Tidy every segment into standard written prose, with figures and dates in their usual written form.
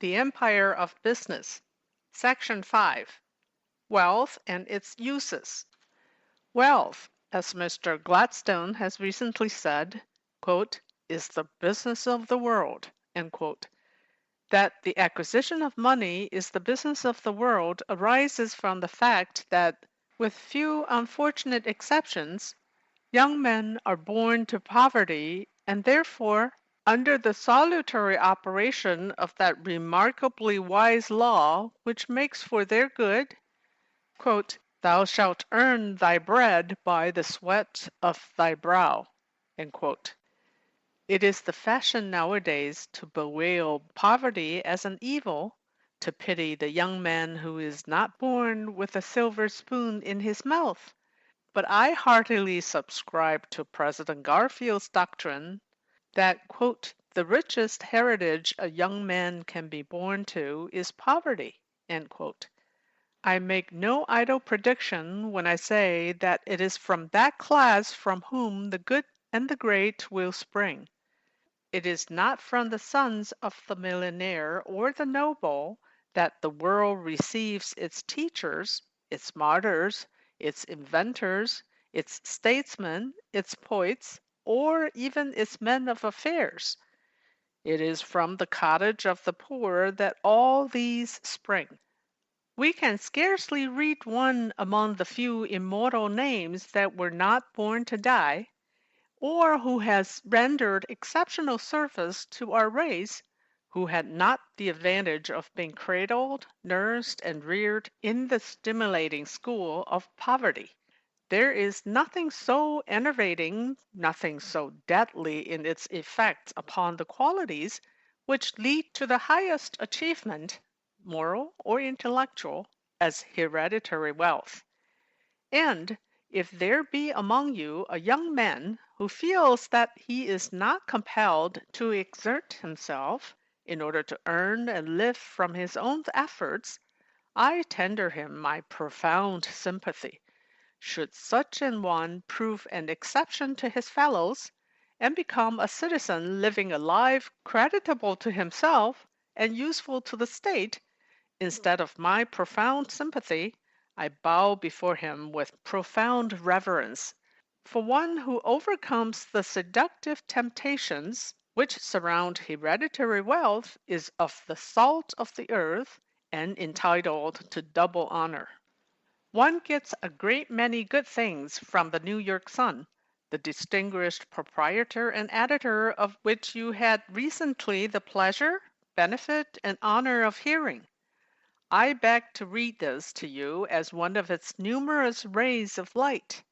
The Empire of Business. Section 5. Wealth and its Uses. Wealth, as Mr. Gladstone has recently said, quote, is the business of the world, end quote. That the acquisition of money is the business of the world arises from the fact that, with few unfortunate exceptions, young men are born to poverty and therefore, under the salutary operation of that remarkably wise law which makes for their good, quote, thou shalt earn thy bread by the sweat of thy brow, end quote. It is the fashion nowadays to bewail poverty as an evil, to pity the young man who is not born with a silver spoon in his mouth. But I heartily subscribe to President Garfield's doctrine that, quote, the richest heritage a young man can be born to is poverty, end quote. I make no idle prediction when I say that it is from that class from whom the good and the great will spring. It is not from the sons of the millionaire or the noble that the world receives its teachers, its martyrs, its inventors, its statesmen, its poets, or even its men of affairs. It is from the cottage of the poor that all these spring. We can scarcely read one among the few immortal names that were not born to die, or who has rendered exceptional service to our race, who had not the advantage of being cradled, nursed, and reared in the stimulating school of poverty. There is nothing so enervating, nothing so deadly in its effects upon the qualities which lead to the highest achievement, moral or intellectual, as hereditary wealth. And if there be among you a young man who feels that he is not compelled to exert himself in order to earn and live from his own efforts, I tender him my profound sympathy. Should such an one prove an exception to his fellows, and become a citizen living a life creditable to himself and useful to the state, instead of my profound sympathy, I bow before him with profound reverence. For one who overcomes the seductive temptations which surround hereditary wealth is of the salt of the earth and entitled to double honor. One gets a great many good things from the New York Sun, the distinguished proprietor and editor of which you had recently the pleasure, benefit, and honor of hearing. I beg to read this to you as one of its numerous rays of light.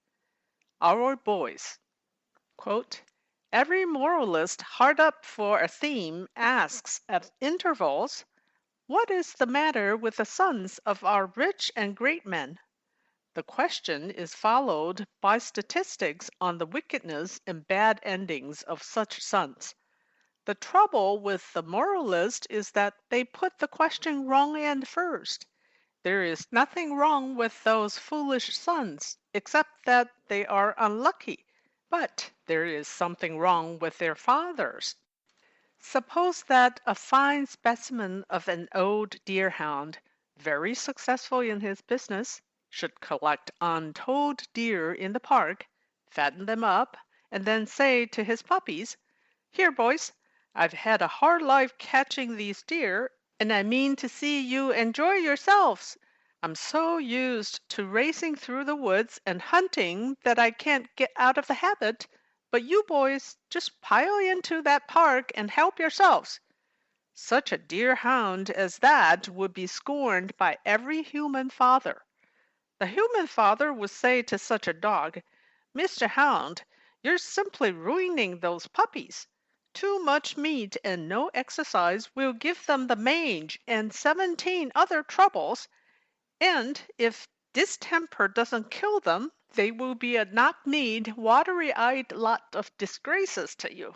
Our boys. Quote, every moralist hard up for a theme asks at intervals, what is the matter with the sons of our rich and great men? The question is followed by statistics on the wickedness and bad endings of such sons. The trouble with the moralist is that they put the question wrong end first. There is nothing wrong with those foolish sons, except that they are unlucky. But there is something wrong with their fathers. Suppose that a fine specimen of an old deerhound, very successful in his business, should collect untold deer in the park, fatten them up, and then say to his puppies, here, boys, I've had a hard life catching these deer, and I mean to see you enjoy yourselves. I'm so used to racing through the woods and hunting that I can't get out of the habit, but you boys just pile into that park and help yourselves. Such a dear hound as that would be scorned by every human father. The human father would say to such a dog, Mr. Hound, you're simply ruining those puppies. Too much meat and no exercise will give them the mange and 17 other troubles, and if distemper doesn't kill them, they will be a knock-kneed, watery-eyed lot of disgraces to you.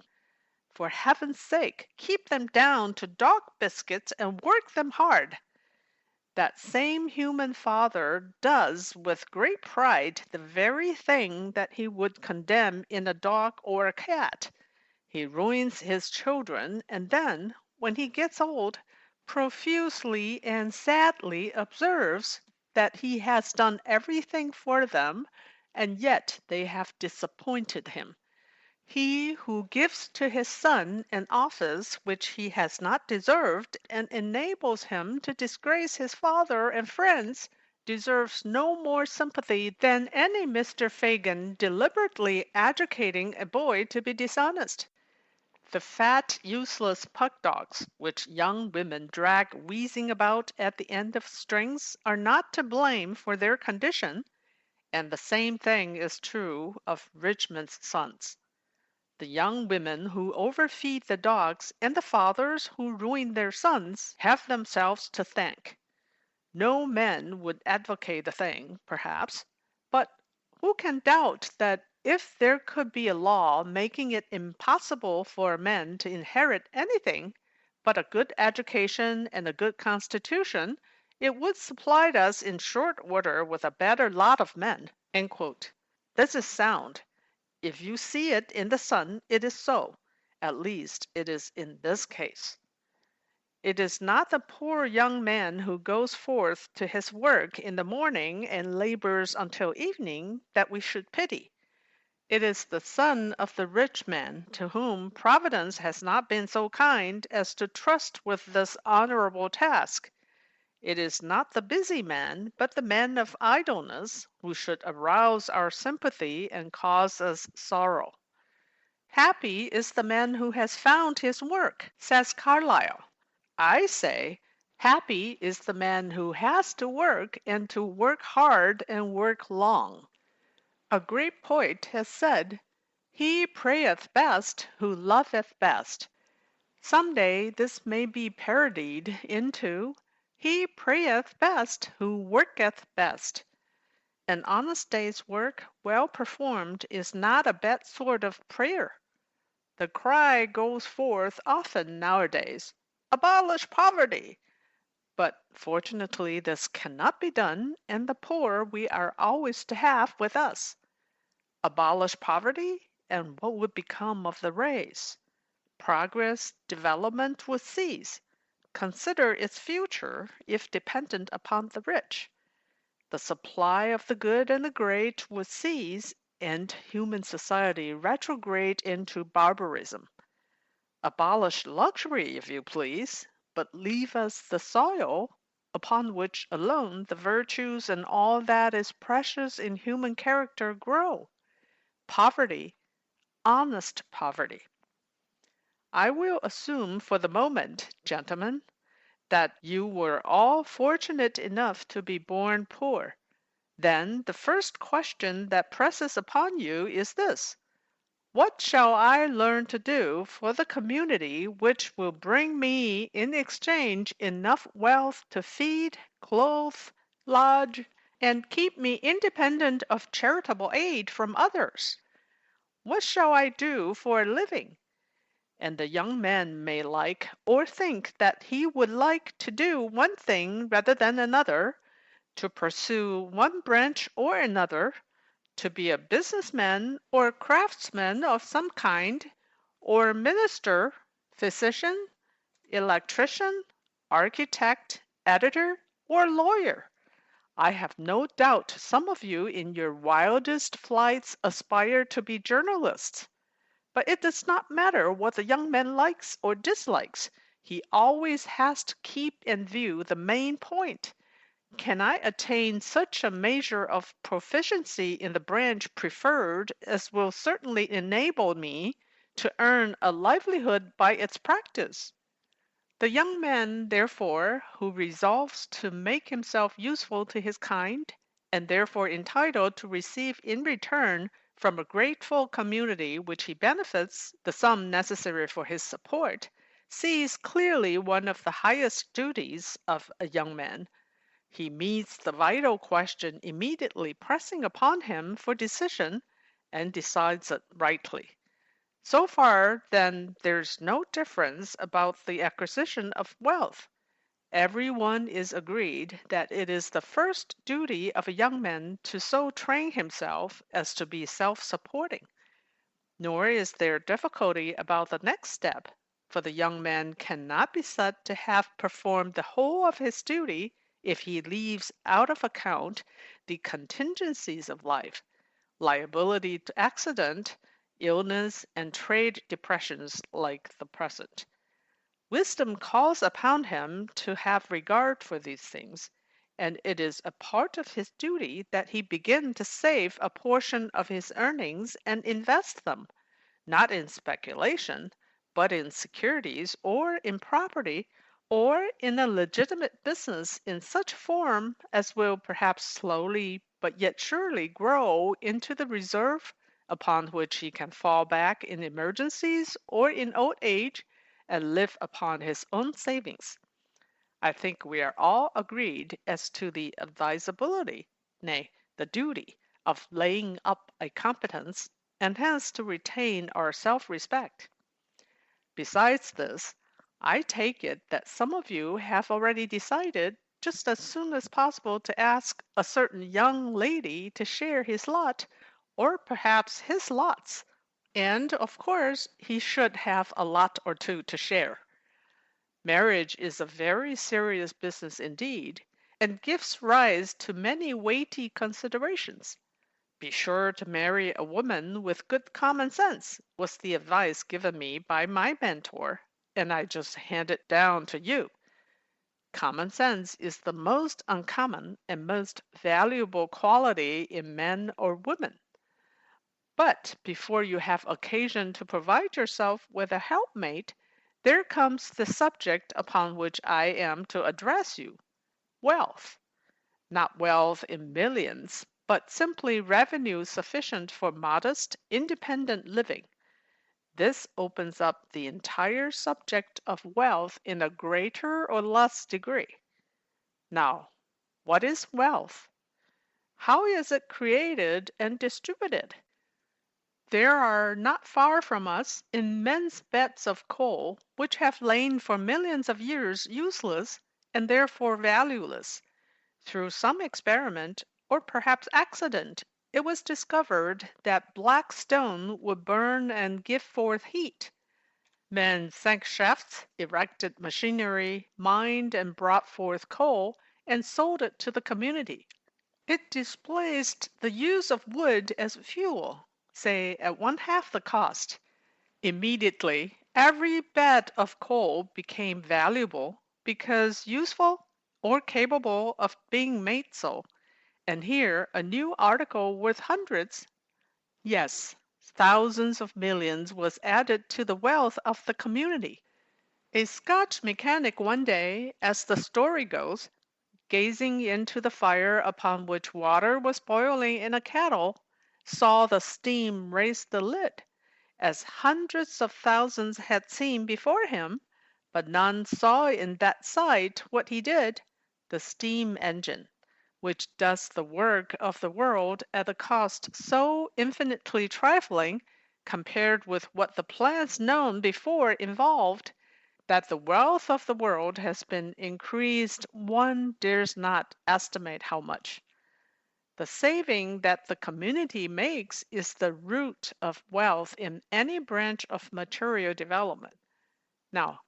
For heaven's sake, keep them down to dog biscuits and work them hard. That same human father does with great pride the very thing that he would condemn in a dog or a cat. He ruins his children, and then, when he gets old, profusely and sadly observes that he has done everything for them, and yet they have disappointed him. He who gives to his son an office which he has not deserved and enables him to disgrace his father and friends deserves no more sympathy than any Mr. Fagin deliberately educating a boy to be dishonest. The fat, useless pug dogs which young women drag wheezing about at the end of strings are not to blame for their condition, and the same thing is true of Richmond's sons. The young women who overfeed the dogs and the fathers who ruin their sons have themselves to thank. No men would advocate the thing, perhaps, but who can doubt that if there could be a law making it impossible for men to inherit anything but a good education and a good constitution, it would supply us in short order with a better lot of men. End quote. This is sound. If you see it in the sun, it is so. At least it is in this case. It is not the poor young man who goes forth to his work in the morning and labors until evening that we should pity. It is the son of the rich man to whom Providence has not been so kind as to trust with this honorable task. It is not the busy man, but the man of idleness, who should arouse our sympathy and cause us sorrow. Happy is the man who has found his work, says Carlyle. I say, happy is the man who has to work and to work hard and work long. A great poet has said, he prayeth best who loveth best. Some day this may be parodied into, he prayeth best who worketh best. An honest day's work, well performed, is not a bad sort of prayer. The cry goes forth often nowadays, abolish poverty! But fortunately this cannot be done, and the poor we are always to have with us. Abolish poverty, and what would become of the race? Progress, development would cease. Consider its future if dependent upon the rich. The supply of the good and the great would cease, and human society retrograde into barbarism. Abolish luxury, if you please, but leave us the soil upon which alone the virtues and all that is precious in human character grow. Poverty, honest poverty. I will assume for the moment, gentlemen, that you were all fortunate enough to be born poor. Then the first question that presses upon you is this: what shall I learn to do for the community which will bring me in exchange enough wealth to feed, clothe, lodge, and keep me independent of charitable aid from others? What shall I do for a living? And the young man may like or think that he would like to do one thing rather than another, to pursue one branch or another, to be a businessman or craftsman of some kind, or minister, physician, electrician, architect, editor, or lawyer. I have no doubt some of you in your wildest flights aspire to be journalists. But it does not matter what the young man likes or dislikes. He always has to keep in view the main point. Can I attain such a measure of proficiency in the branch preferred as will certainly enable me to earn a livelihood by its practice? The young man, therefore, who resolves to make himself useful to his kind, and therefore entitled to receive in return from a grateful community which he benefits the sum necessary for his support, sees clearly one of the highest duties of a young man. He meets the vital question immediately pressing upon him for decision, and decides it rightly. So far, then, there's no difference about the acquisition of wealth. Every one is agreed that it is the first duty of a young man to so train himself as to be self-supporting. Nor is there difficulty about the next step, for the young man cannot be said to have performed the whole of his duty if he leaves out of account the contingencies of life, liability to accident, illness, and trade depressions like the present. Wisdom calls upon him to have regard for these things, and it is a part of his duty that he begin to save a portion of his earnings and invest them, not in speculation, but in securities or in property or in a legitimate business in such form as will perhaps slowly but yet surely grow into the reserve upon which he can fall back in emergencies or in old age and live upon his own savings. I think we are all agreed as to the advisability, nay, the duty, of laying up a competence and hence to retain our self respect. Besides this, I take it that some of you have already decided just as soon as possible to ask a certain young lady to share his lot, or perhaps his lots, and of course he should have a lot or two to share. Marriage is a very serious business indeed, and gives rise to many weighty considerations. Be sure to marry a woman with good common sense, was the advice given me by my mentor, and I just hand it down to you. Common sense is the most uncommon and most valuable quality in men or women. But before you have occasion to provide yourself with a helpmate, there comes the subject upon which I am to address you, wealth. Not wealth in millions, but simply revenue sufficient for modest, independent living. This opens up the entire subject of wealth in a greater or less degree. Now, what is wealth? How is it created and distributed? There are not far from us immense beds of coal which have lain for millions of years useless and therefore valueless. Through some experiment, or perhaps accident, it was discovered that black stone would burn and give forth heat. Men sank shafts, erected machinery, mined and brought forth coal, and sold it to the community. It displaced the use of wood as fuel, say at one half the cost. Immediately, every bed of coal became valuable because useful or capable of being made so. And here a new article worth hundreds, yes, thousands of millions was added to the wealth of the community. A Scotch mechanic one day, as the story goes, gazing into the fire upon which water was boiling in a kettle, saw the steam raise the lid, as hundreds of thousands had seen before him, but none saw in that sight what he did, the steam engine, which does the work of the world at a cost so infinitely trifling compared with what the plans known before involved, that the wealth of the world has been increased one dares not estimate how much. The saving that the community makes is the root of wealth in any branch of material development. Now,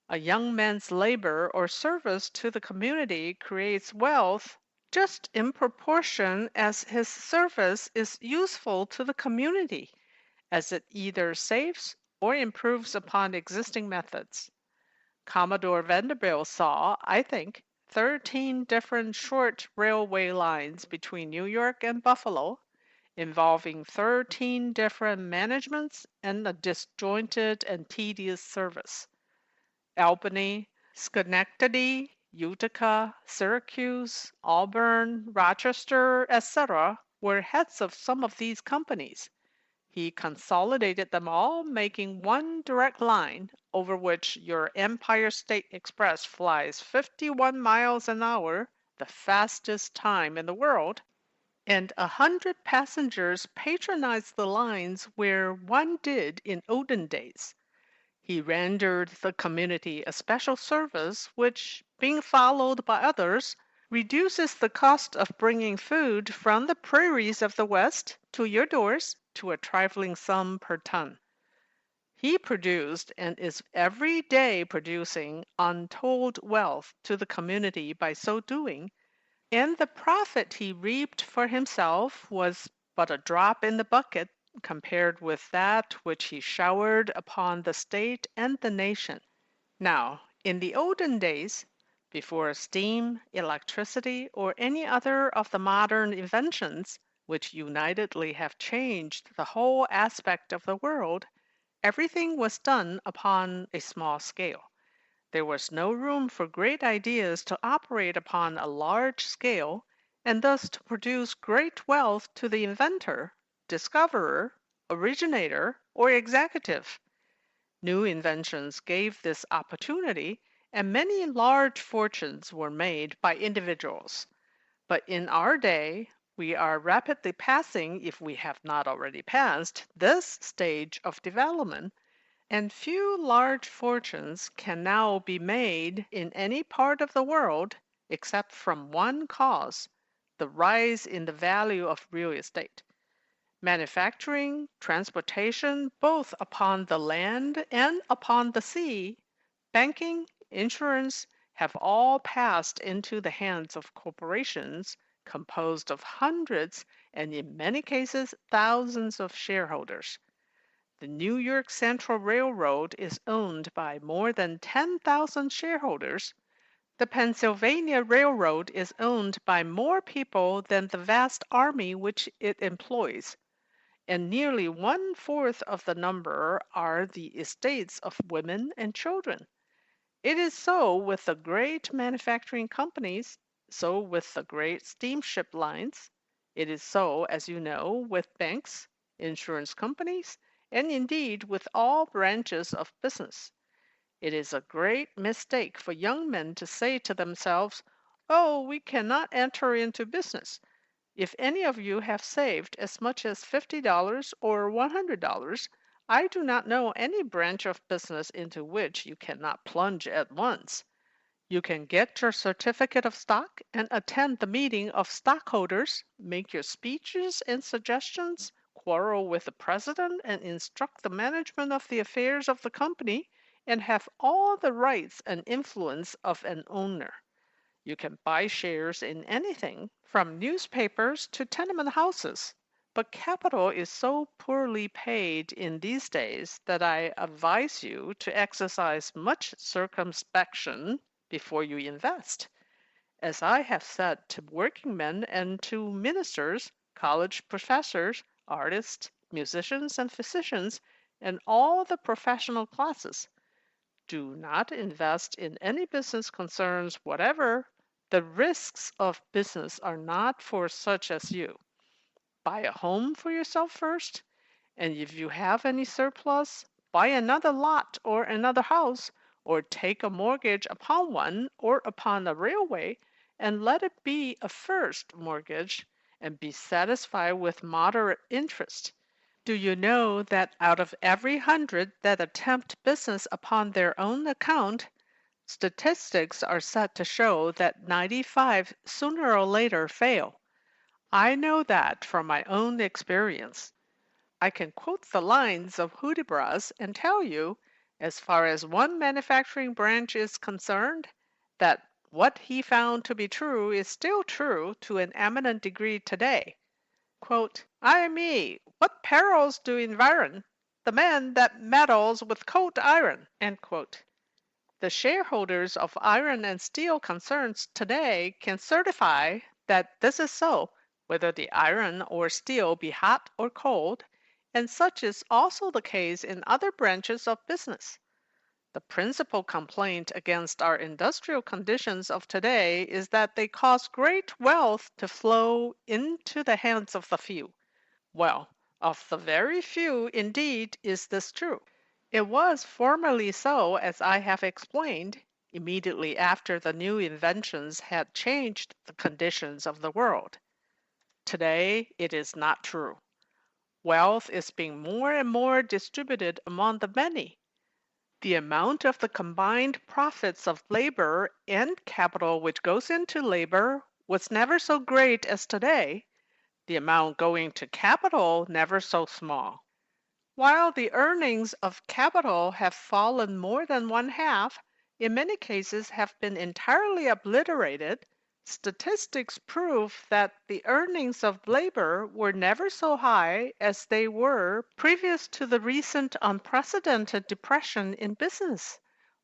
a young man's labor or service to the community creates wealth just in proportion as his service is useful to the community, as it either saves or improves upon existing methods. Commodore Vanderbilt saw, I think, 13 different short railway lines between New York and Buffalo, involving 13 different managements and a disjointed and tedious service. Albany, Schenectady, Utica, Syracuse, Auburn, Rochester, etc., were heads of some of these companies. He consolidated them all, making one direct line over which your Empire State Express flies 51 miles an hour, the fastest time in the world, and 100 passengers patronize the lines where one did in olden days. He rendered the community a special service which, being followed by others, reduces the cost of bringing food from the prairies of the West to your doors to a trifling sum per ton. He produced and is every day producing untold wealth to the community by so doing, and the profit he reaped for himself was but a drop in the bucket compared with that which he showered upon the state and the nation. Now, in the olden days, before steam, electricity, or any other of the modern inventions which unitedly have changed the whole aspect of the world, everything was done upon a small scale. There was no room for great ideas to operate upon a large scale, and thus to produce great wealth to the inventor, discoverer, originator, or executive. New inventions gave this opportunity, and many large fortunes were made by individuals. But in our day, we are rapidly passing, if we have not already passed, this stage of development, and few large fortunes can now be made in any part of the world except from one cause, the rise in the value of real estate. Manufacturing, transportation, both upon the land and upon the sea, banking, insurance, have all passed into the hands of corporations composed of hundreds and in many cases thousands of shareholders. The New York Central Railroad is owned by more than 10,000 shareholders. The Pennsylvania Railroad is owned by more people than the vast army which it employs, and nearly one-fourth of the number are the estates of women and children. It is so with the great manufacturing companies, so with the great steamship lines. It is so, as you know, with banks, insurance companies, and indeed with all branches of business. It is a great mistake for young men to say to themselves, "Oh, we cannot enter into business." If any of you have saved as much as $50 or $100, I do not know any branch of business into which you cannot plunge at once. You can get your certificate of stock and attend the meeting of stockholders, make your speeches and suggestions, quarrel with the president and instruct the management of the affairs of the company, and have all the rights and influence of an owner. You can buy shares in anything, from newspapers to tenement houses. But capital is so poorly paid in these days that I advise you to exercise much circumspection before you invest. As I have said to working men and to ministers, college professors, artists, musicians, and physicians, and all the professional classes, do not invest in any business concerns whatever. The risks of business are not for such as you. Buy a home for yourself first, and if you have any surplus, buy another lot or another house, or take a mortgage upon one or upon a railway, and let it be a first mortgage, and be satisfied with moderate interest. Do you know that out of every 100 that attempt business upon their own account, statistics are said to show that 95 sooner or later fail? I know that from my own experience. I can quote the lines of Hudibras and tell you, as far as one manufacturing branch is concerned, that what he found to be true is still true to an eminent degree today. Ay me, what perils do environ the man that meddles with cold iron? The shareholders of iron and steel concerns today can certify that this is so, whether the iron or steel be hot or cold, and such is also the case in other branches of business. The principal complaint against our industrial conditions of today is that they cause great wealth to flow into the hands of the few. Well, of the very few, indeed, is this true. It was formerly so, as I have explained, immediately after the new inventions had changed the conditions of the world. Today, it is not true. Wealth is being more and more distributed among the many. The amount of the combined profits of labor and capital which goes into labor was never so great as today, the amount going to capital never so small. While the earnings of capital have fallen more than one half, in many cases have been entirely obliterated, statistics prove that the earnings of labor were never so high as they were previous to the recent unprecedented depression in business,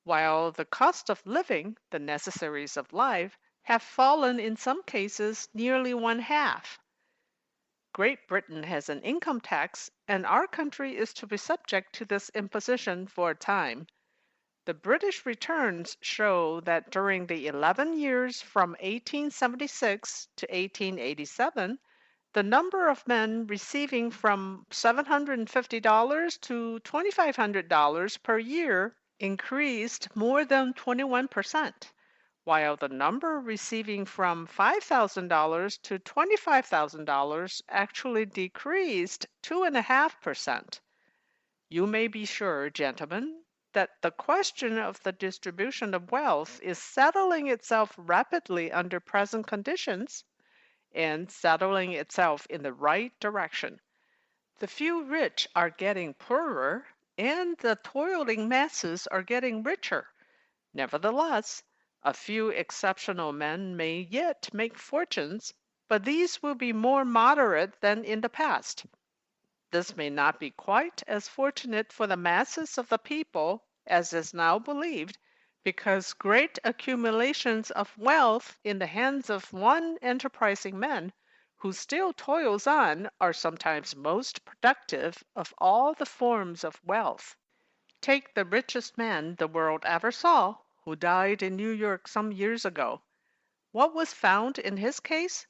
while the cost of living, the necessaries of life, have fallen in some cases nearly one half. Great Britain has an income tax, and our country is to be subject to this imposition for a time. The British returns show that during the 11 years from 1876 to 1887, the number of men receiving from $750 to $2,500 per year increased more than 21%, while the number receiving from $5,000 to $25,000 actually decreased 2.5%. You may be sure, gentlemen, that the question of the distribution of wealth is settling itself rapidly under present conditions and settling itself in the right direction. The few rich are getting poorer, and the toiling masses are getting richer. Nevertheless, a few exceptional men may yet make fortunes, but these will be more moderate than in the past. This may not be quite as fortunate for the masses of the people as is now believed, because great accumulations of wealth in the hands of one enterprising man who still toils on are sometimes most productive of all the forms of wealth. Take the richest man the world ever saw, who died in New York some years ago. What was found in his case?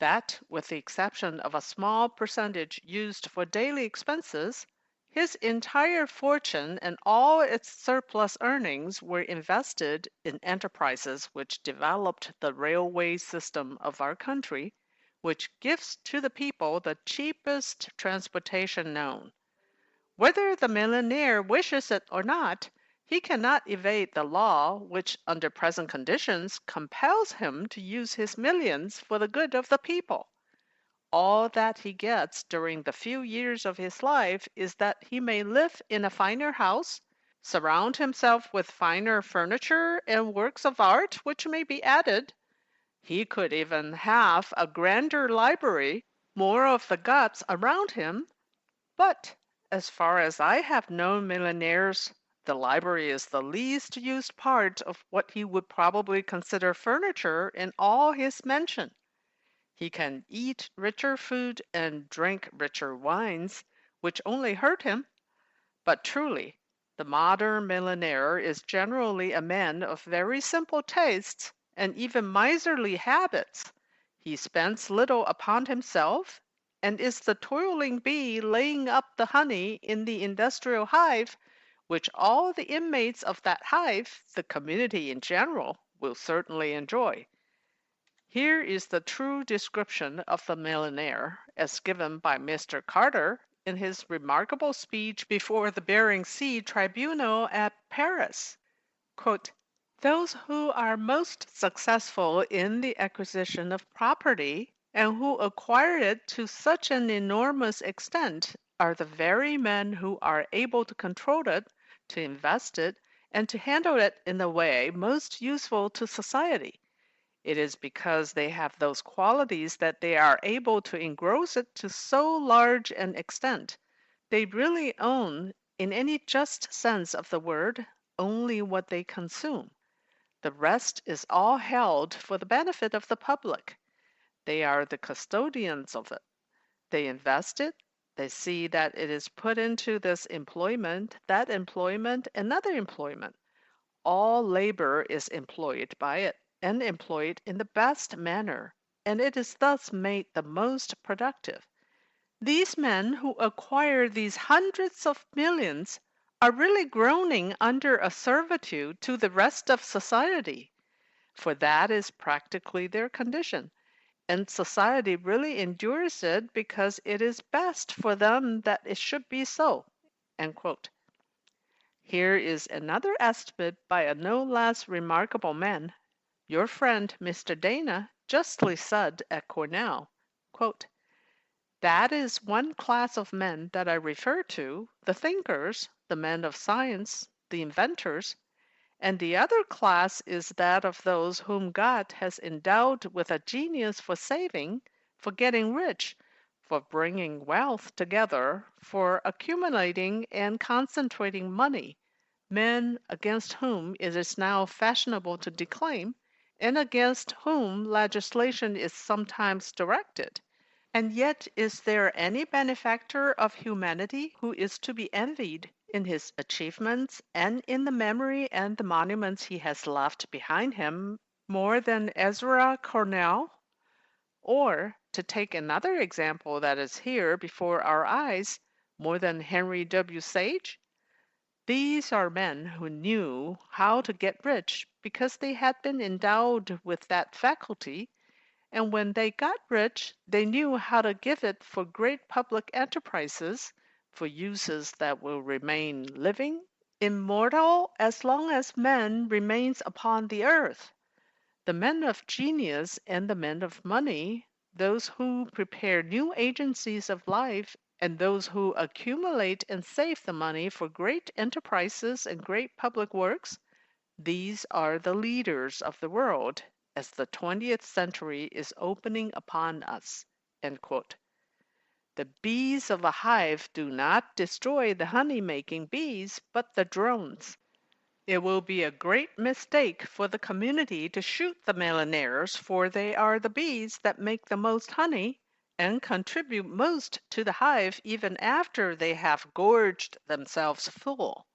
That, with the exception of a small percentage used for daily expenses, his entire fortune and all its surplus earnings were invested in enterprises which developed the railway system of our country, which gives to the people the cheapest transportation known. Whether the millionaire wishes it or not, he cannot evade the law which, under present conditions, compels him to use his millions for the good of the people. All that he gets during the few years of his life is that he may live in a finer house, surround himself with finer furniture and works of art which may be added. He could even have a grander library, more of the gods around him, but as far as I have known millionaires, the library is the least used part of what he would probably consider furniture in all his mansion. He can eat richer food and drink richer wines, which only hurt him. But truly, the modern millionaire is generally a man of very simple tastes and even miserly habits. He spends little upon himself, and is the toiling bee laying up the honey in the industrial hive, which all the inmates of that hive, the community in general, will certainly enjoy. Here is the true description of the millionaire, as given by Mr. Carter in his remarkable speech before the Bering Sea Tribunal at Paris. Quote, "Those who are most successful in the acquisition of property, and who acquire it to such an enormous extent, are the very men who are able to control it, to invest it, and to handle it in the way most useful to society. It is because they have those qualities that they are able to engross it to so large an extent. They really own, in any just sense of the word, only what they consume. The rest is all held for the benefit of the public. They are the custodians of it. They invest it. They see that it is put into this employment, that employment, another employment. All labor is employed by it, and employed in the best manner, and it is thus made the most productive. These men who acquire these hundreds of millions are really groaning under a servitude to the rest of society, for that is practically their condition, and society really endures it because it is best for them that it should be so." End quote. Here is another estimate by a no less remarkable man. Your friend Mr. Dana justly said at Cornell, quote, That is one class of men that I refer to, the thinkers, the men of science, the inventors, and the other class is that of those whom God has endowed with a genius for saving, for getting rich, for bringing wealth together, for accumulating and concentrating money, men against whom it is now fashionable to declaim, and against whom legislation is sometimes directed. And yet, is there any benefactor of humanity who is to be envied in his achievements and in the memory and the monuments he has left behind him more than Ezra Cornell? Or, to take another example that is here before our eyes, more than Henry W. Sage? These are men who knew how to get rich because they had been endowed with that faculty, and when they got rich, they knew how to give it for great public enterprises, for uses that will remain living, immortal as long as man remains upon the earth. The men of genius and the men of money, those who prepare new agencies of life, and those who accumulate and save the money for great enterprises and great public works, these are the leaders of the world as the 20th century is opening upon us. End quote. The bees of a hive do not destroy the honey making bees, but the drones. It will be a great mistake for the community to shoot the millionaires, for they are the bees that make the most honey and contribute most to the hive even after they have gorged themselves full.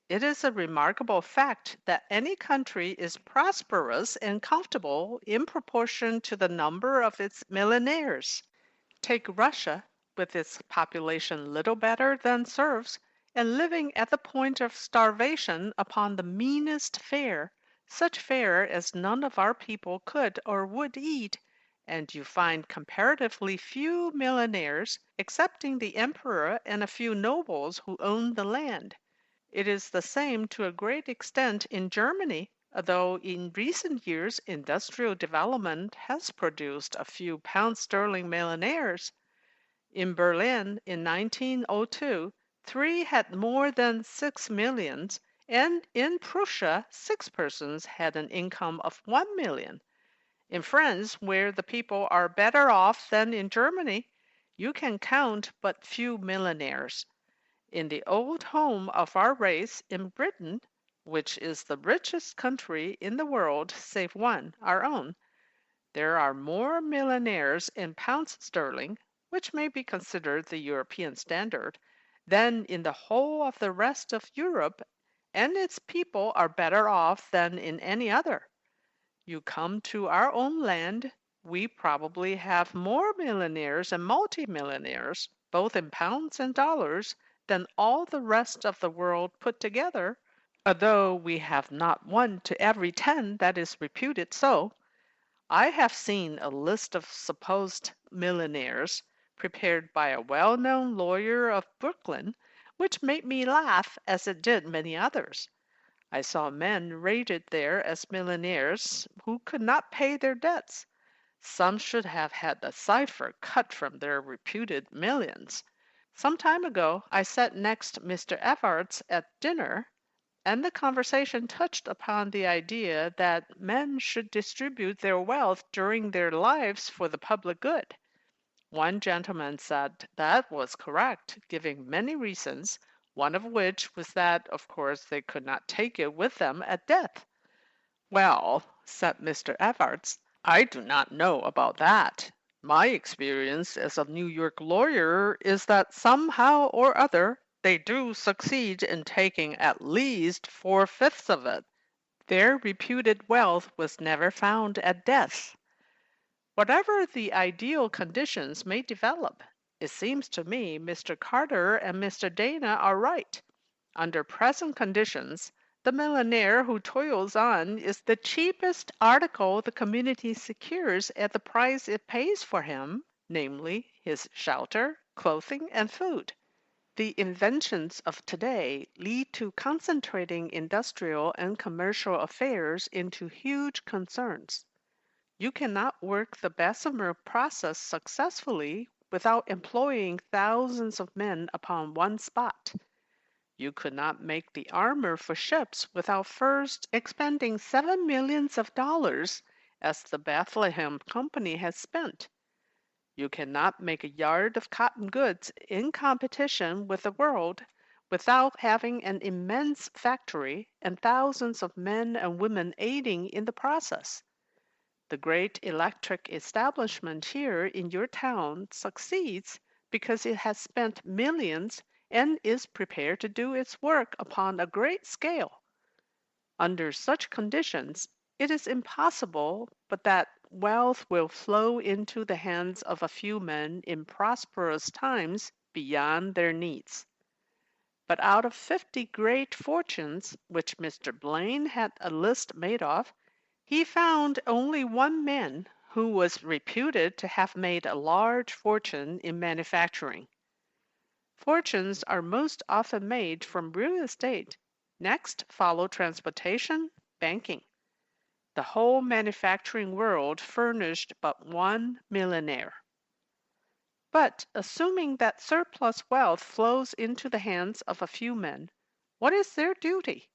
It is a remarkable fact that any country is prosperous and comfortable in proportion to the number of its millionaires. Take Russia, with its population little better than serfs, and living at the point of starvation upon the meanest fare, such fare as none of our people could or would eat, and you find comparatively few millionaires, excepting the emperor and a few nobles who own the land. It is the same to a great extent in Germany, though in recent years industrial development has produced a few pound sterling millionaires. In Berlin in 1902, three had more than 6 millions, and in Prussia, six persons had an income of 1 million. In France, where the people are better off than in Germany, you can count but few millionaires. In the old home of our race in Britain, which is the richest country in the world save one, our own, there are more millionaires in pounds sterling, which may be considered the European standard, than in the whole of the rest of Europe, and its people are better off than in any other. You come to our own land, we probably have more millionaires and multimillionaires, both in pounds and dollars, than all the rest of the world put together, although we have not one to every 10 that is reputed so. I have seen a list of supposed millionaires prepared by a well-known lawyer of Brooklyn, which made me laugh as it did many others. I saw men rated there as millionaires who could not pay their debts. Some should have had the cipher cut from their reputed millions. Some time ago I sat next Mr. Evarts at dinner, and the conversation touched upon the idea that men should distribute their wealth during their lives for the public good. One gentleman said that was correct, giving many reasons, one of which was that, of course, they could not take it with them at death. Well, said Mr. Evarts, I do not know about that. My experience as a New York lawyer is that somehow or other they do succeed in taking at least 4/5 of it. Their reputed wealth was never found at death. Whatever the ideal conditions may develop, it seems to me Mr. Carter and Mr. Dana are right. Under present conditions, the millionaire who toils on is the cheapest article the community secures at the price it pays for him, namely his shelter, clothing, and food. The inventions of today lead to concentrating industrial and commercial affairs into huge concerns. You cannot work the Bessemer process successfully without employing thousands of men upon one spot. You could not make the armor for ships without first expending $7 millions, as the Bethlehem Company has spent. You cannot make a yard of cotton goods in competition with the world without having an immense factory and thousands of men and women aiding in the process. The great electric establishment here in your town succeeds because it has spent millions and is prepared to do its work upon a great scale. Under such conditions, it is impossible but that wealth will flow into the hands of a few men in prosperous times beyond their needs. But out of 50 great fortunes which Mr. Blaine had a list made of, he found only one man who was reputed to have made a large fortune in manufacturing. Fortunes are most often made from real estate. Next follow transportation, banking. The whole manufacturing world furnished but one millionaire. But assuming that surplus wealth flows into the hands of a few men, what is their duty?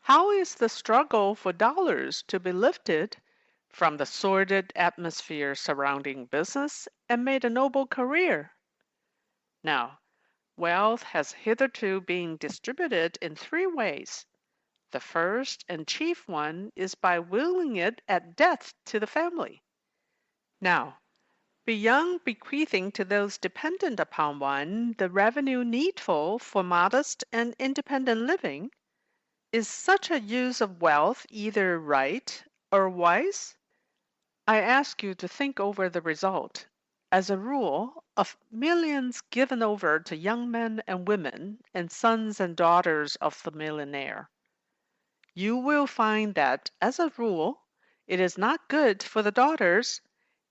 How is the struggle for dollars to be lifted from the sordid atmosphere surrounding business and made a noble career? Now, wealth has hitherto been distributed in three ways. The first and chief one is by willing it at death to the family. Now, beyond bequeathing to those dependent upon one the revenue needful for modest and independent living, is such a use of wealth either right or wise? I ask you to think over the result. As a rule, of millions given over to young men and women and sons and daughters of the millionaire, you will find that, as a rule, it is not good for the daughters,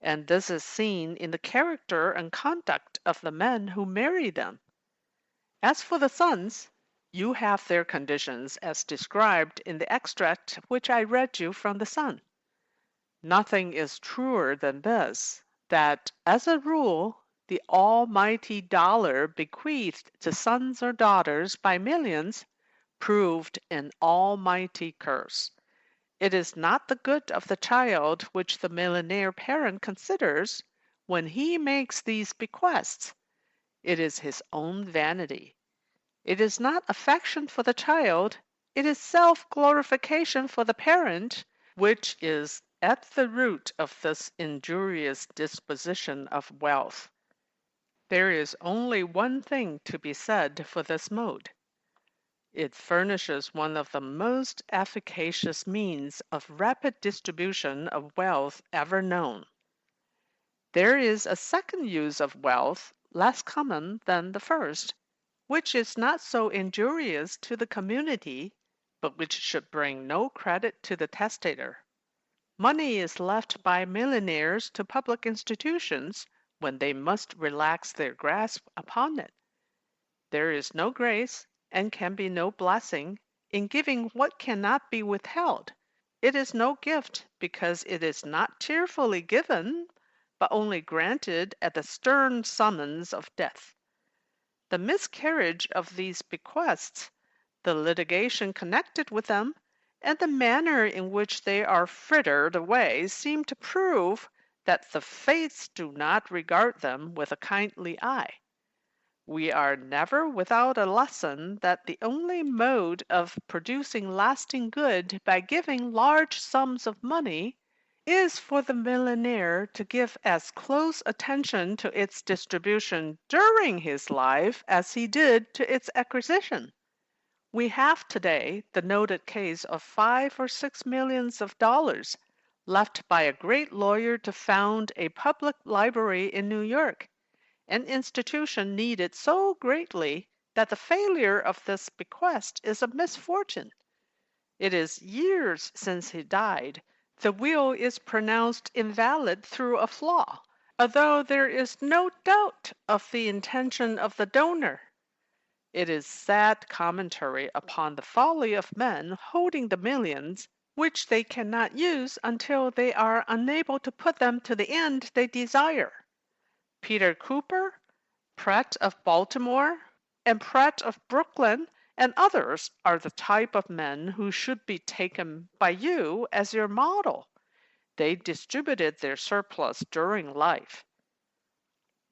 and this is seen in the character and conduct of the men who marry them. As for the sons, you have their conditions as described in the extract which I read you from the Sun. Nothing is truer than this, that, as a rule, the almighty dollar bequeathed to sons or daughters by millions proved an almighty curse. It is not the good of the child which the millionaire parent considers when he makes these bequests. It is his own vanity. It is not affection for the child, it is self-glorification for the parent, which is at the root of this injurious disposition of wealth. There is only one thing to be said for this mode. It furnishes one of the most efficacious means of rapid distribution of wealth ever known. There is a second use of wealth, less common than the first, which is not so injurious to the community, but which should bring no credit to the testator. Money is left by millionaires to public institutions when they must relax their grasp upon it. There is no grace, and can be no blessing, in giving what cannot be withheld. It is no gift because it is not cheerfully given, but only granted at the stern summons of death. The miscarriage of these bequests, the litigation connected with them, and the manner in which they are frittered away seem to prove that the fates do not regard them with a kindly eye. We are never without a lesson that the only mode of producing lasting good by giving large sums of money is for the millionaire to give as close attention to its distribution during his life as he did to its acquisition. We have today the noted case of $5 or $6 millions left by a great lawyer to found a public library in New York, an institution needed so greatly that the failure of this bequest is a misfortune. It is years since he died. The will is pronounced invalid through a flaw, although there is no doubt of the intention of the donor. It is sad commentary upon the folly of men holding the millions which they cannot use until they are unable to put them to the end they desire. Peter Cooper, Pratt of Baltimore, and Pratt of Brooklyn, and others are the type of men who should be taken by you as your model. They distributed their surplus during life.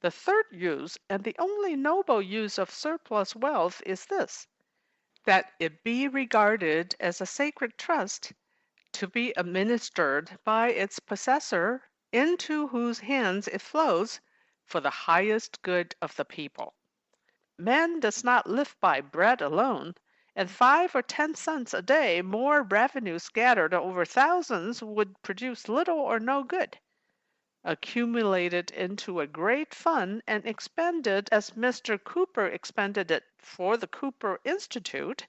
The third use, and the only noble use of surplus wealth, is this: that it be regarded as a sacred trust to be administered by its possessor, into whose hands it flows for the highest good of the people. Man does not live by bread alone, and 5 or 10 cents a day more revenue scattered over thousands would produce little or no good. Accumulated into a great fund and expended as Mr. Cooper expended it for the Cooper Institute,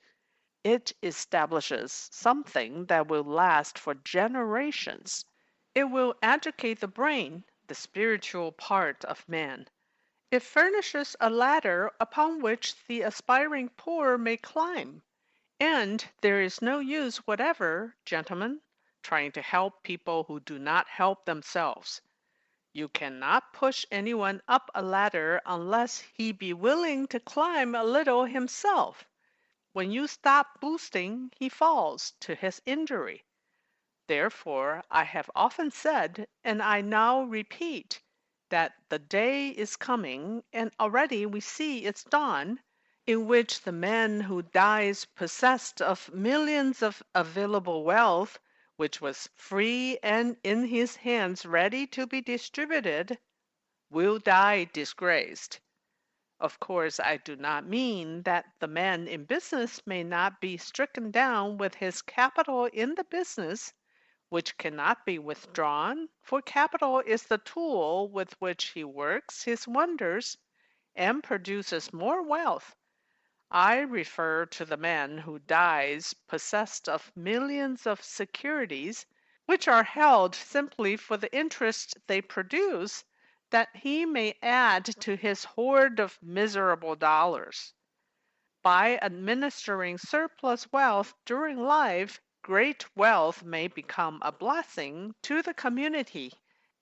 it establishes something that will last for generations. It will educate the brain, the spiritual part of man. It furnishes a ladder upon which the aspiring poor may climb. And there is no use whatever, gentlemen, trying to help people who do not help themselves. You cannot push anyone up a ladder unless he be willing to climb a little himself. When you stop boosting, he falls to his injury. Therefore, I have often said, and I now repeat, that the day is coming, and already we see its dawn, in which the man who dies possessed of millions of available wealth, which was free and in his hands ready to be distributed, will die disgraced. Of course, I do not mean that the man in business may not be stricken down with his capital in the business, which cannot be withdrawn, for capital is the tool with which he works his wonders and produces more wealth. I refer to the man who dies possessed of millions of securities, which are held simply for the interest they produce, that he may add to his hoard of miserable dollars. By administering surplus wealth during life, great wealth may become a blessing to the community,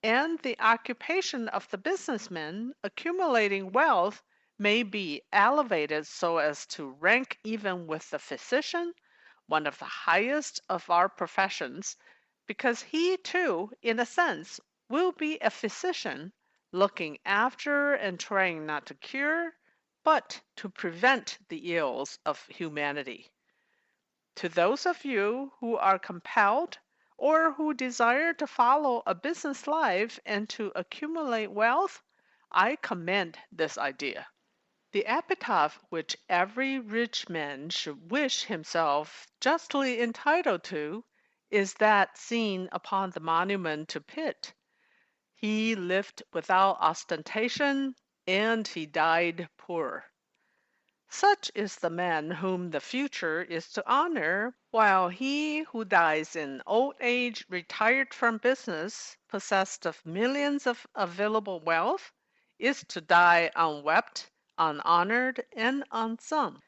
and the occupation of the businessman accumulating wealth may be elevated so as to rank even with the physician, one of the highest of our professions, because he too, in a sense, will be a physician, looking after and trying not to cure, but to prevent the ills of humanity. To those of you who are compelled or who desire to follow a business life and to accumulate wealth, I commend this idea. The epitaph which every rich man should wish himself justly entitled to is that seen upon the monument to Pitt. He lived without ostentation, and he died poor. Such is the man whom the future is to honor, while he who dies in old age, retired from business, possessed of millions of available wealth, is to die unwept, unhonored, and unsung.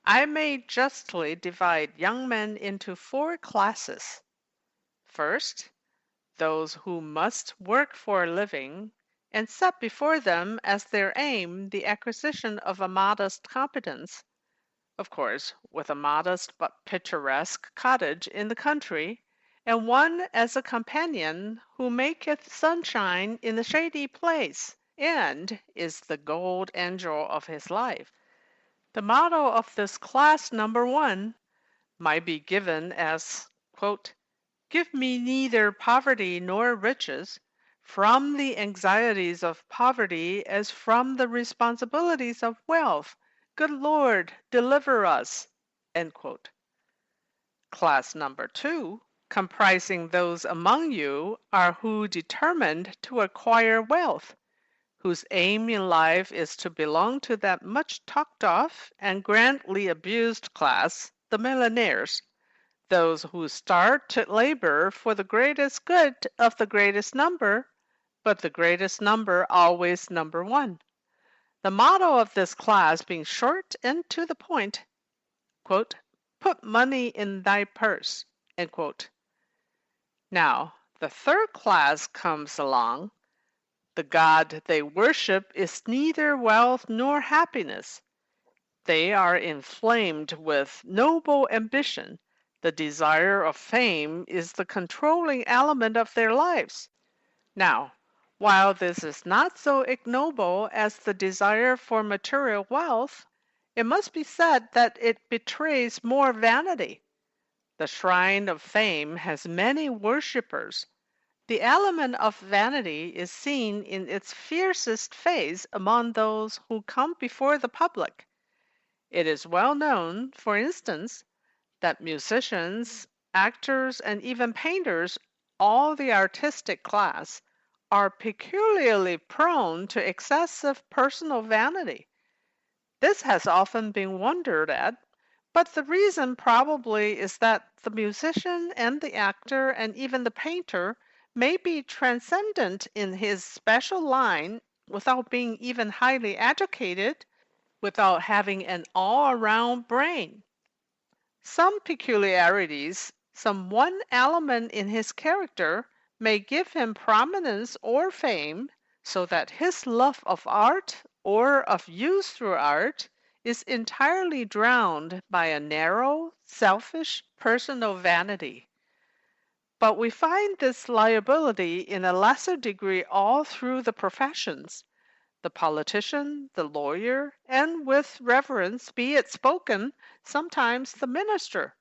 I may justly divide young men into 4 classes. First, those who must work for a living, and set before them as their aim the acquisition of a modest competence, of course, with a modest but picturesque cottage in the country, and one as a companion who maketh sunshine in a shady place, and is the gold angel of his life. The motto of this class number 1 might be given as, quote, "Give me neither poverty nor riches, from the anxieties of poverty as from the responsibilities of wealth. Good Lord, deliver us." End quote. Class number 2, comprising those among you are who determined to acquire wealth, whose aim in life is to belong to that much talked of and grandly abused class, the millionaires. Those who start to labor for the greatest good of the greatest number, but the greatest number always number 1. The motto of this class being short and to the point, quote, "Put money in thy purse." End quote. Now, the third class comes along, The God they worship is neither wealth nor happiness. They are inflamed with noble ambition. The desire of fame is the controlling element of their lives. Now, while this is not so ignoble as the desire for material wealth, it must be said that it betrays more vanity. The shrine of fame has many worshippers. The element of vanity is seen in its fiercest phase among those who come before the public. It is well known, for instance, that musicians, actors, and even painters, all the artistic class, are peculiarly prone to excessive personal vanity. This has often been wondered at, but the reason probably is that the musician and the actor and even the painter may be transcendent in his special line without being even highly educated, without having an all-around brain. Some peculiarities, some one element in his character may give him prominence or fame, so that his love of art or of use through art is entirely drowned by a narrow, selfish, personal vanity. But we find this liability in a lesser degree all through the professions. The politician, the lawyer, and with reverence be it spoken, sometimes the minister.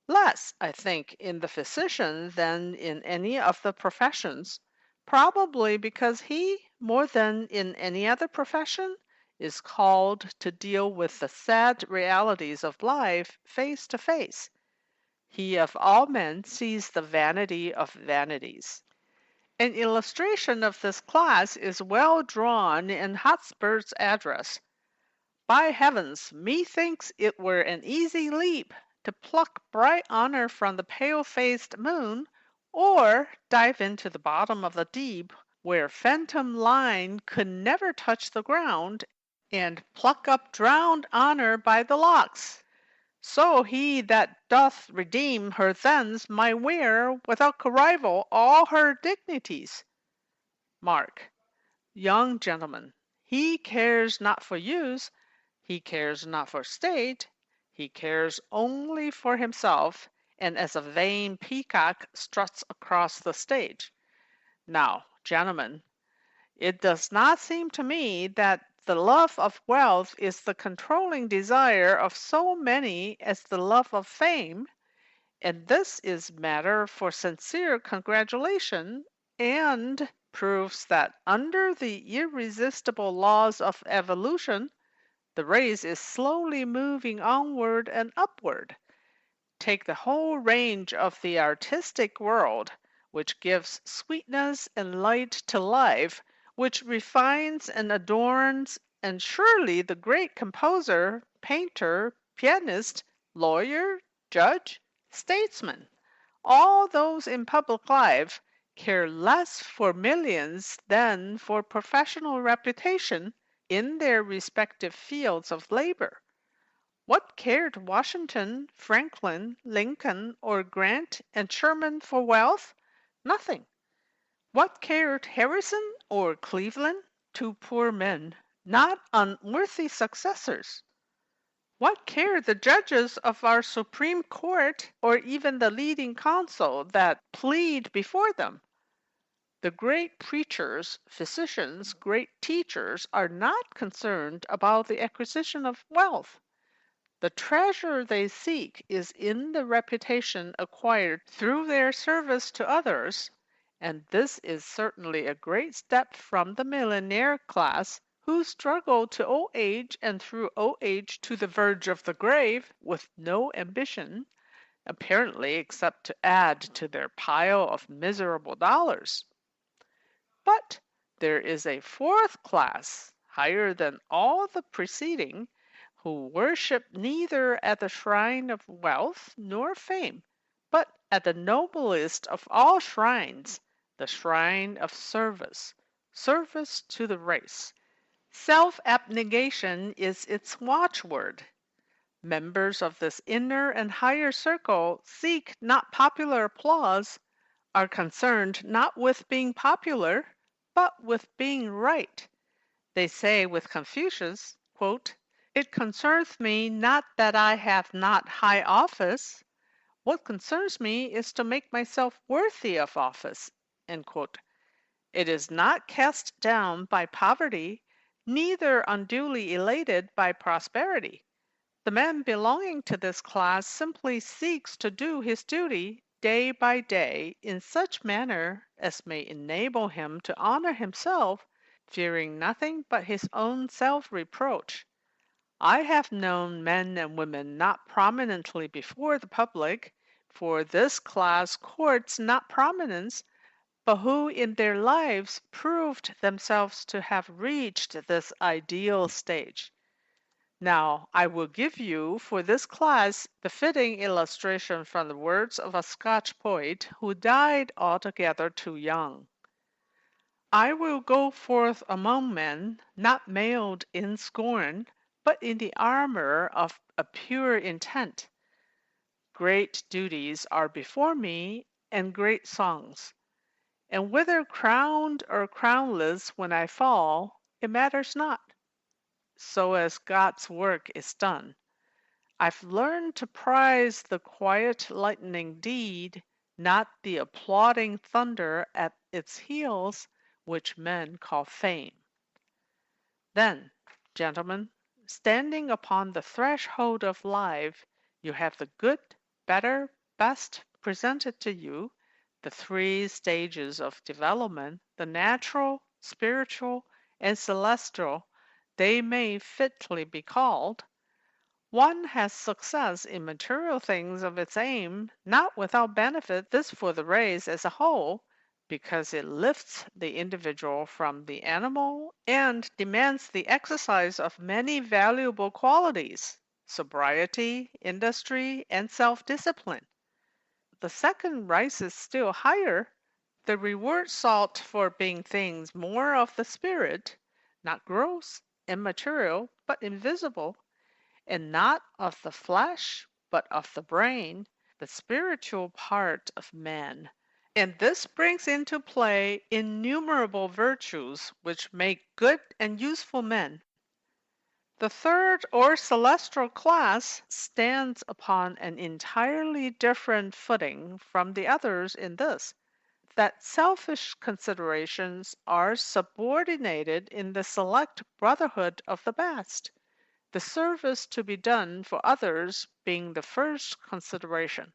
Less, I think, in the physician than in any of the professions, probably because he, more than in any other profession, is called to deal with the sad realities of life face to face. He of all men sees the vanity of vanities. An illustration of this class is well drawn in Hotspur's address. By heavens, methinks it were an easy leap to pluck bright honor from the pale-faced moon, or dive into the bottom of the deep, where phantom line could never touch the ground, and pluck up drowned honor by the locks. So he that doth redeem her thence might wear, without rival, all her dignities. Mark, young gentleman, he cares not for use, he cares not for state, he cares only for himself, and as a vain peacock struts across the stage. Now, gentlemen, it does not seem to me that the love of wealth is the controlling desire of so many as the love of fame, and this is matter for sincere congratulation, and proves that under the irresistible laws of evolution, the race is slowly moving onward and upward. Take the whole range of the artistic world, which gives sweetness and light to life, which refines and adorns, and surely the great composer, painter, pianist, lawyer, judge, statesman, all those in public life, care less for millions than for professional reputation in their respective fields of labor. What cared Washington, Franklin, Lincoln, or Grant and Sherman for wealth? Nothing. What cared Harrison or Cleveland? Two poor men, not unworthy successors. What care the judges of our Supreme Court or even the leading counsel that plead before them? The great preachers, physicians, great teachers are not concerned about the acquisition of wealth. The treasure they seek is in the reputation acquired through their service to others, and this is certainly a great step from the millionaire class who struggle to old age and through old age to the verge of the grave with no ambition, apparently except to add to their pile of miserable dollars. But there is a fourth class, higher than all the preceding, who worship neither at the shrine of wealth nor fame, but at the noblest of all shrines, the shrine of service, service to the race. Self-abnegation is its watchword. Members of this inner and higher circle seek not popular applause, are concerned not with being popular, but with being right. They say with Confucius, quote, "It concerns me not that I have not high office. What concerns me is to make myself worthy of office." End quote. It is not cast down by poverty, neither unduly elated by prosperity. The man belonging to this class simply seeks to do his duty day by day in such manner as may enable him to honor himself, fearing nothing but his own self-reproach. I have known men and women not prominently before the public, for this class courts not prominence, but who in their lives proved themselves to have reached this ideal stage. Now, I will give you for this class the fitting illustration from the words of a Scotch poet who died altogether too young. I will go forth among men, not mailed in scorn, but in the armor of a pure intent. Great duties are before me, and great songs. And whether crowned or crownless when I fall, it matters not, so as God's work is done. I've learned to prize the quiet lightning deed, not the applauding thunder at its heels, which men call fame. Then, gentlemen, standing upon the threshold of life, you have the good, better, best presented to you, the three stages of development, the natural, spiritual, and celestial, they may fitly be called. One has success in material things of its aim, not without benefit this for the race as a whole, because it lifts the individual from the animal and demands the exercise of many valuable qualities, sobriety, industry, and self-discipline. The second rises still higher, the reward sought for being things more of the spirit, not gross, immaterial, but invisible, and not of the flesh, but of the brain, the spiritual part of man. And this brings into play innumerable virtues which make good and useful men. The third or celestial class stands upon an entirely different footing from the others in this, that selfish considerations are subordinated in the select brotherhood of the best, the service to be done for others being the first consideration.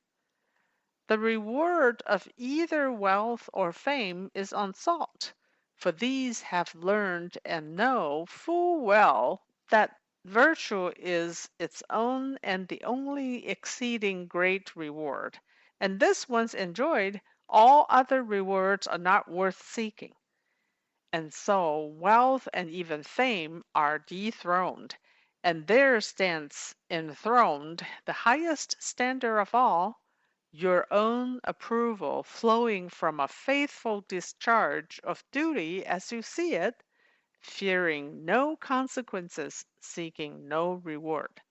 The reward of either wealth or fame is unsought, for these have learned and know full well that virtue is its own and the only exceeding great reward, and this once enjoyed, all other rewards are not worth seeking. And so wealth and even fame are dethroned, and there stands enthroned the highest standard of all, your own approval flowing from a faithful discharge of duty as you see it, fearing no consequences, seeking no reward.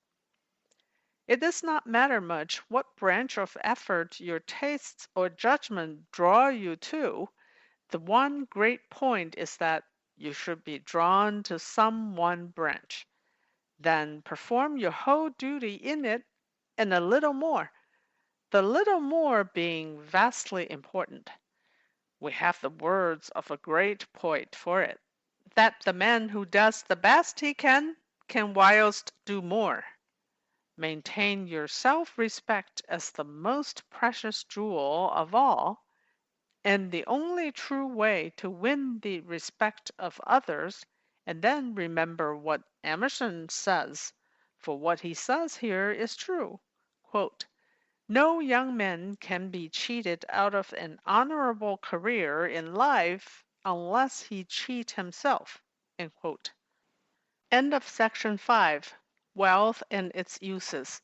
It does not matter much what branch of effort your tastes or judgment draw you to. The one great point is that you should be drawn to some one branch. Then perform your whole duty in it and a little more, the little more being vastly important. We have the words of a great poet for it, that the man who does the best he can whilst do more. Maintain your self-respect as the most precious jewel of all, and the only true way to win the respect of others, and then remember what Emerson says, for what he says here is true. Quote, no young man can be cheated out of an honorable career in life unless he cheat himself. End quote. End of section 5. Wealth and its uses.